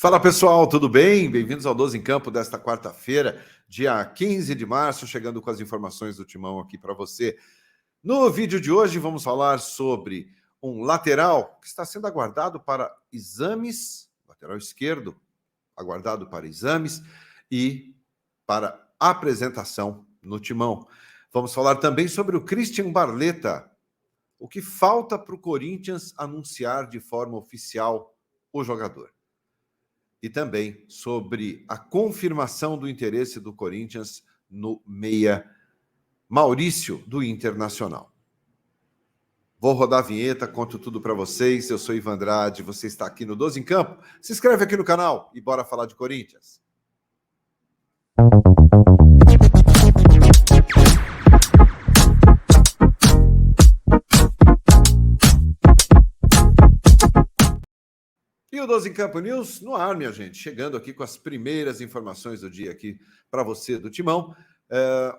Fala pessoal, tudo bem? Bem-vindos ao 12 em Campo desta quarta-feira, dia 15 de março, chegando com as informações do Timão aqui para você. No vídeo de hoje vamos falar sobre um lateral que está sendo aguardado para exames, lateral esquerdo, aguardado para exames e para apresentação no Timão. Vamos falar também sobre o Christian Barletta, o que falta para o Corinthians anunciar de forma oficial o jogador. E também sobre a confirmação do interesse do Corinthians no meia Maurício, do Internacional. Vou rodar a vinheta, conto tudo para vocês. Eu sou Ivan Andrade, você está aqui no 12 em Campo. Se inscreve aqui no canal e bora falar de Corinthians. E o 12 em Campo News no ar, minha gente, chegando aqui com as primeiras informações do dia aqui para você do Timão,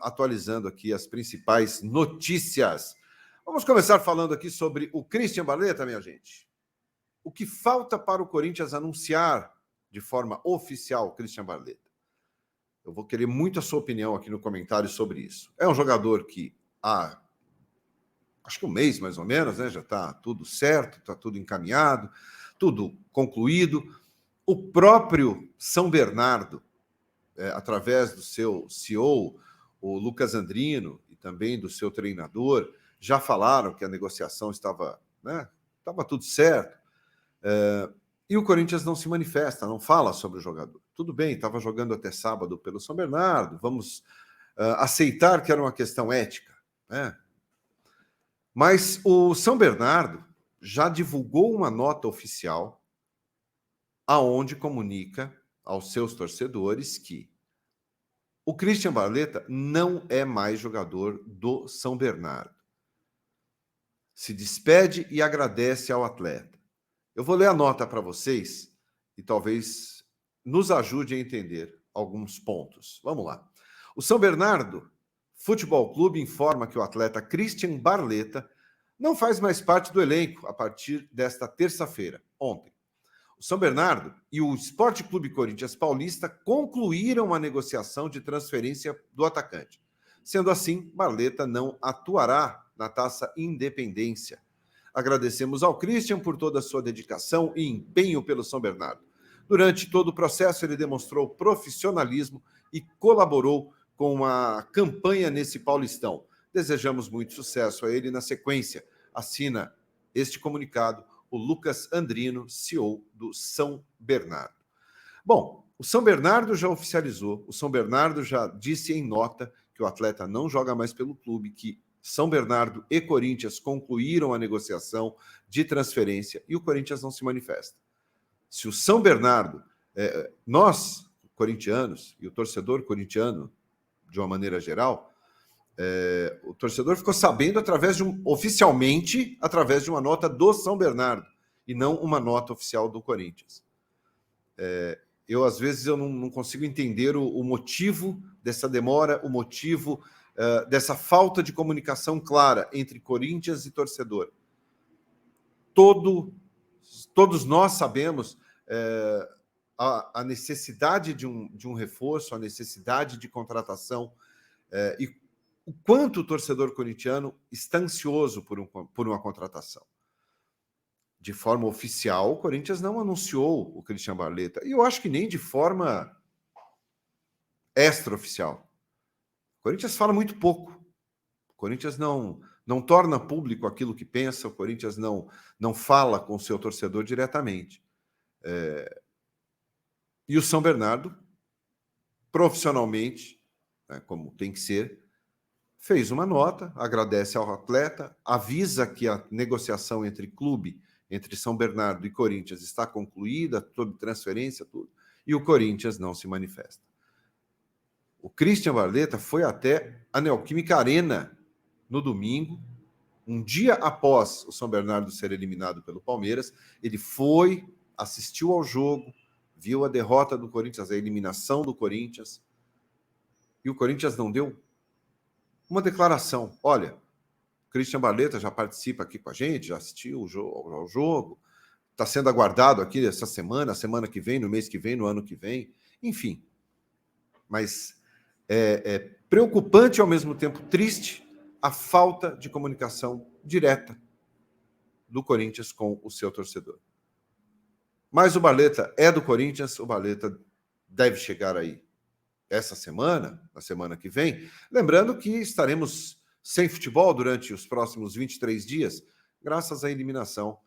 atualizando aqui as principais notícias. Vamos começar falando aqui sobre o Christian Barletta, minha gente. O que falta para o Corinthians anunciar de forma oficial o Christian Barletta? Eu vou querer muito a sua opinião aqui no comentário sobre isso. É um jogador que acho que um mês mais ou menos, né? Já está tudo certo, está tudo encaminhado, tudo concluído. O próprio São Bernardo, através do seu CEO, o Lucas Andrino, e também do seu treinador, já falaram que a negociação estava tudo certo. E o Corinthians não se manifesta, não fala sobre o jogador. Tudo bem, estava jogando até sábado pelo São Bernardo, vamos aceitar que era uma questão ética, né? Mas o São Bernardo já divulgou uma nota oficial aonde comunica aos seus torcedores que o Christian Barletta não é mais jogador do São Bernardo. Se despede e agradece ao atleta. Eu vou ler a nota para vocês e talvez nos ajude a entender alguns pontos. Vamos lá. O São Bernardo Futebol Clube informa que o atleta Christian Barletta não faz mais parte do elenco a partir desta terça-feira, ontem. O São Bernardo e o Esporte Clube Corinthians Paulista concluíram a negociação de transferência do atacante. Sendo assim, Barletta não atuará na Taça Independência. Agradecemos ao Christian por toda a sua dedicação e empenho pelo São Bernardo. Durante todo o processo, ele demonstrou profissionalismo e colaborou com a campanha nesse Paulistão. Desejamos muito sucesso a ele na sequência. Assina este comunicado o Lucas Andrino, CEO do São Bernardo. Bom, o São Bernardo já oficializou, o São Bernardo já disse em nota que o atleta não joga mais pelo clube, que São Bernardo e Corinthians concluíram a negociação de transferência e o Corinthians não se manifesta. Se o São Bernardo, nós, corintianos, e o torcedor corintiano, de uma maneira geral, o torcedor ficou sabendo oficialmente através de uma nota do São Bernardo e não uma nota oficial do Corinthians. Às vezes, eu não consigo entender o motivo dessa demora, o motivo dessa falta de comunicação clara entre Corinthians e torcedor. Todos nós sabemos a necessidade de um reforço, a necessidade de contratação e o quanto o torcedor corintiano está ansioso por uma contratação. De forma oficial, o Corinthians não anunciou o Christian Barletta. E eu acho que nem de forma extraoficial. O Corinthians fala muito pouco. O Corinthians não torna público aquilo que pensa. O Corinthians não fala com o seu torcedor diretamente. E o São Bernardo, profissionalmente, como tem que ser, fez uma nota, agradece ao atleta, avisa que a negociação entre São Bernardo e Corinthians está concluída, sobre transferência, tudo, e o Corinthians não se manifesta. O Christian Barletta foi até a Neoquímica Arena no domingo, um dia após o São Bernardo ser eliminado pelo Palmeiras. Ele foi, assistiu ao jogo, viu a derrota do Corinthians, a eliminação do Corinthians, e o Corinthians não deu uma declaração. Olha, Christian Barletta já participa aqui com a gente, já assistiu ao jogo, está sendo aguardado aqui essa semana, a semana que vem, no mês que vem, no ano que vem, enfim. Mas é preocupante e ao mesmo tempo triste a falta de comunicação direta do Corinthians com o seu torcedor. Mas o Barleta é do Corinthians, o Barleta deve chegar aí essa semana, na semana que vem. Lembrando que estaremos sem futebol durante os próximos 23 dias, graças à eliminação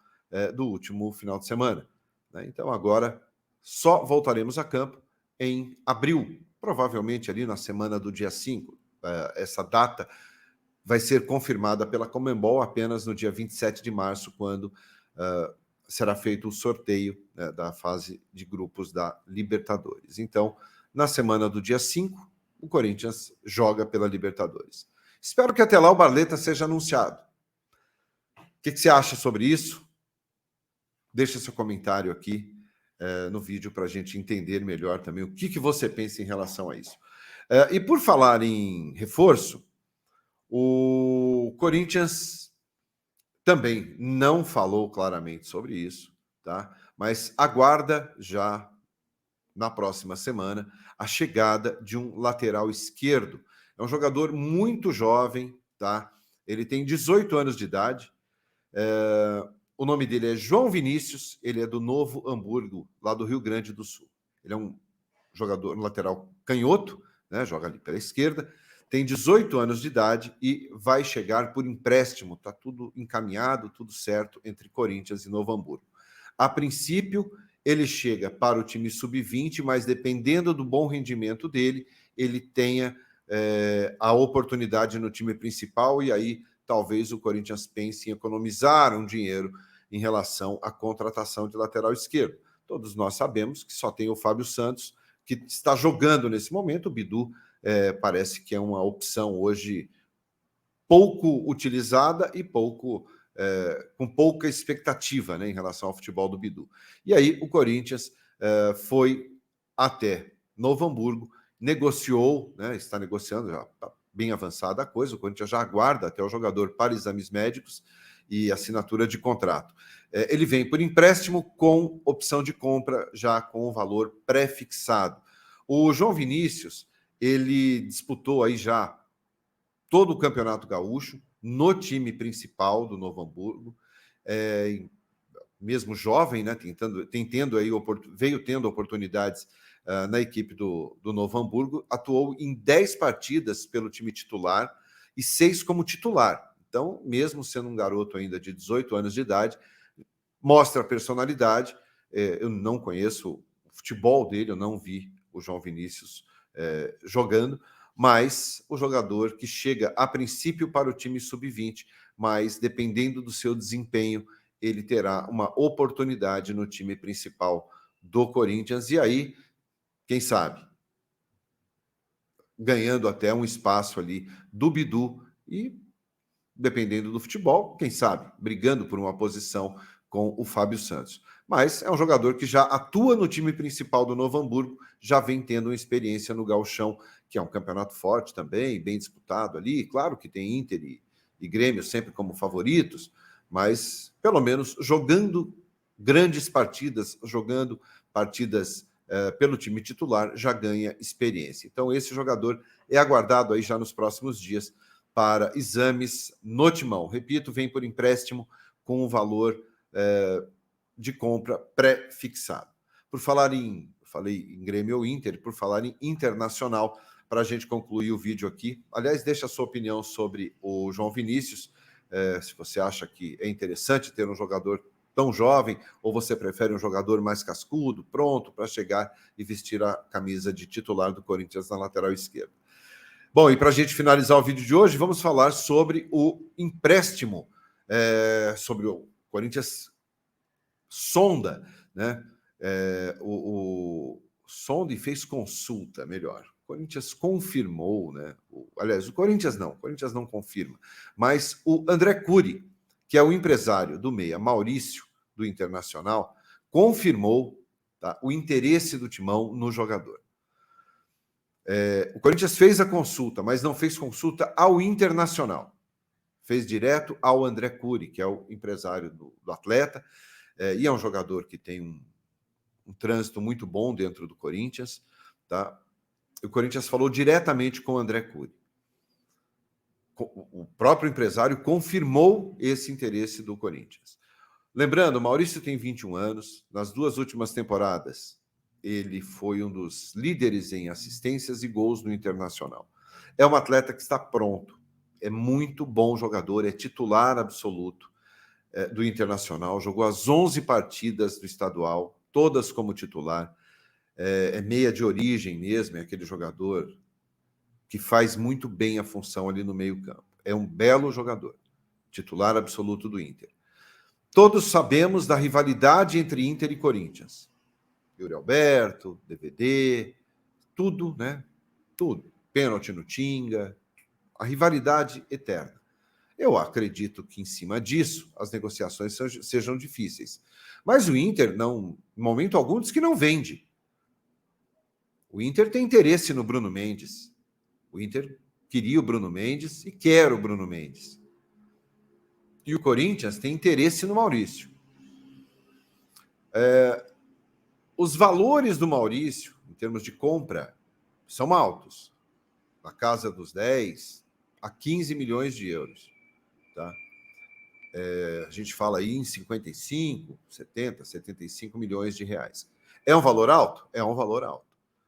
do último final de semana. Né? Então agora só voltaremos a campo em abril, provavelmente ali na semana do dia 5. Essa data vai ser confirmada pela Conmebol apenas no dia 27 de março, quando será feito o sorteio da fase de grupos da Libertadores. Então, na semana do dia 5, o Corinthians joga pela Libertadores. Espero que até lá o Barleta seja anunciado. O que você acha sobre isso? Deixa seu comentário aqui no vídeo para a gente entender melhor também o que você pensa em relação a isso. E por falar em reforço, o Corinthians também não falou claramente sobre isso, tá? Mas aguarda já na próxima semana a chegada de um lateral esquerdo. É um jogador muito jovem, tá? Ele tem 18 anos de idade. O nome dele é João Vinícius, ele é do Novo Hamburgo, lá do Rio Grande do Sul. Ele é um jogador, um lateral canhoto, né? Joga ali pela esquerda. Tem 18 anos de idade e vai chegar por empréstimo. Está tudo encaminhado, tudo certo entre Corinthians e Novo Hamburgo. A princípio, ele chega para o time sub-20, mas dependendo do bom rendimento dele, ele tenha a oportunidade no time principal e aí talvez o Corinthians pense em economizar um dinheiro em relação à contratação de lateral esquerdo. Todos nós sabemos que só tem o Fábio Santos, que está jogando nesse momento. O Bidu parece que é uma opção hoje pouco utilizada e com pouca expectativa, né, em relação ao futebol do Bidu. E aí o Corinthians foi até Novo Hamburgo, negociou, né, está negociando, já está bem avançada a coisa, o Corinthians já aguarda até o jogador para exames médicos e assinatura de contrato. Ele vem por empréstimo com opção de compra, já com o valor pré-fixado. O João Vinícius, ele disputou aí já todo o Campeonato Gaúcho no time principal do Novo Hamburgo, mesmo jovem, né, veio tendo oportunidades na equipe do Novo Hamburgo, atuou em 10 partidas pelo time titular e 6 como titular. Então, mesmo sendo um garoto ainda de 18 anos de idade, mostra a personalidade. Eu não conheço o futebol dele, eu não vi o João Vinícius jogando, mas o jogador que chega a princípio para o time sub-20, mas dependendo do seu desempenho, ele terá uma oportunidade no time principal do Corinthians, e aí, quem sabe, ganhando até um espaço ali do Bidu e, dependendo do futebol, quem sabe, brigando por uma posição com o Fábio Santos. Mas é um jogador que já atua no time principal do Novo Hamburgo, já vem tendo uma experiência no Gauchão, que é um campeonato forte também, bem disputado ali. Claro que tem Inter e Grêmio sempre como favoritos, mas pelo menos jogando grandes partidas, jogando partidas pelo time titular, já ganha experiência. Então esse jogador é aguardado aí já nos próximos dias para exames no Timão. Repito, vem por empréstimo com o valor de compra pré-fixado. Falei em Grêmio ou Inter, por falar em Internacional, para a gente concluir o vídeo aqui. Aliás, deixa a sua opinião sobre o João Vinícius, se você acha que é interessante ter um jogador tão jovem, ou você prefere um jogador mais cascudo, pronto para chegar e vestir a camisa de titular do Corinthians na lateral esquerda. Bom, e para a gente finalizar o vídeo de hoje, vamos falar sobre o empréstimo, sobre o Corinthians sonda, né? O sonda e fez consulta, melhor. O Corinthians confirmou, né? Aliás, o Corinthians não confirma, mas o André Curi, que é o empresário do meia Maurício, do Internacional, confirmou, tá, o interesse do Timão no jogador. O Corinthians fez a consulta, mas não fez consulta ao Internacional. Fez direto ao André Curi, que é o empresário do atleta. e é um jogador que tem um trânsito muito bom dentro do Corinthians, tá? O Corinthians falou diretamente com o André Cury. O próprio empresário confirmou esse interesse do Corinthians. Lembrando, o Maurício tem 21 anos, nas 2 últimas temporadas, ele foi um dos líderes em assistências e gols no Internacional. É um atleta que está pronto, é muito bom jogador, é titular absoluto do Internacional, jogou as 11 partidas do estadual, todas como titular, é meia de origem mesmo, é aquele jogador que faz muito bem a função ali no meio-campo. É um belo jogador, titular absoluto do Inter. Todos sabemos da rivalidade entre Inter e Corinthians. Yuri Alberto, DVD, tudo, né? Tudo. Pênalti no Tinga, a rivalidade eterna. Eu acredito que, em cima disso, as negociações sejam difíceis. Mas o Inter, não, em momento algum, diz que não vende. O Inter tem interesse no Bruno Mendes. O Inter queria o Bruno Mendes e quer o Bruno Mendes. E o Corinthians tem interesse no Maurício. Os valores do Maurício, em termos de compra, são altos. Na casa dos 10 a 15 milhões de euros. Tá? A gente fala aí em 55, 70, 75 milhões de reais. É um valor alto? É um valor alto.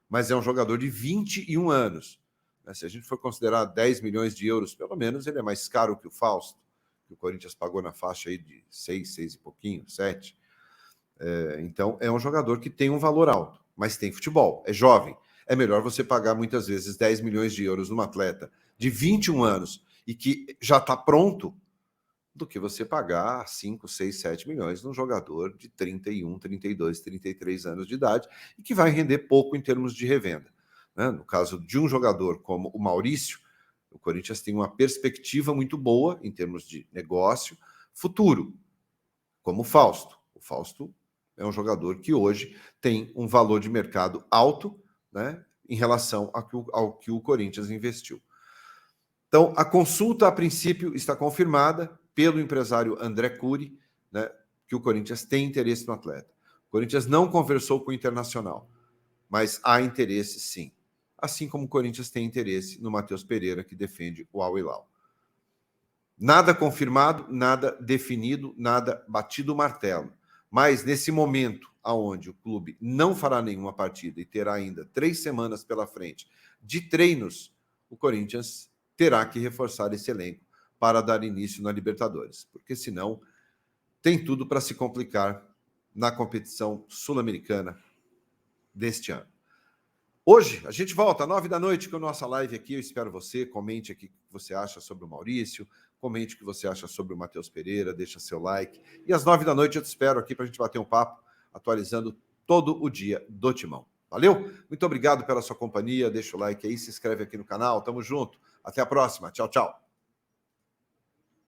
Mas é um jogador de 21 anos. Se a gente for considerar 10 milhões de euros, pelo menos ele é mais caro que o Fausto, que o Corinthians pagou na faixa aí de 6 e pouquinho, 7. Então, é um jogador que tem um valor alto, mas tem futebol, é jovem. É melhor você pagar muitas vezes 10 milhões de euros num atleta de 21 anos e que já está pronto, do que você pagar 5, 6, 7 milhões num jogador de 31, 32, 33 anos de idade e que vai render pouco em termos de revenda. Né? No caso de um jogador como o Maurício, o Corinthians tem uma perspectiva muito boa em termos de negócio futuro, como o Fausto. O Fausto é um jogador que hoje tem um valor de mercado alto, né, em relação ao que o Corinthians investiu. Então, a consulta, a princípio, está confirmada pelo empresário André Cury, né, que o Corinthians tem interesse no atleta. O Corinthians não conversou com o Internacional, mas há interesse sim. Assim como o Corinthians tem interesse no Matheus Pereira, que defende o Al Hilal. Nada confirmado, nada definido, nada batido o martelo. Mas nesse momento onde o clube não fará nenhuma partida e terá ainda 3 semanas pela frente de treinos, o Corinthians terá que reforçar esse elenco para dar início na Libertadores, porque senão tem tudo para se complicar na competição sul-americana deste ano. Hoje, a gente volta às 9 da noite com a nossa live aqui. Eu espero você. Comente aqui o que você acha sobre o Maurício. Comente o que você acha sobre o Matheus Pereira. Deixa seu like. E às 9 da noite eu te espero aqui para a gente bater um papo, atualizando todo o dia do Timão. Valeu? Muito obrigado pela sua companhia. Deixa o like aí, se inscreve aqui no canal. Tamo junto. Até a próxima. Tchau, tchau.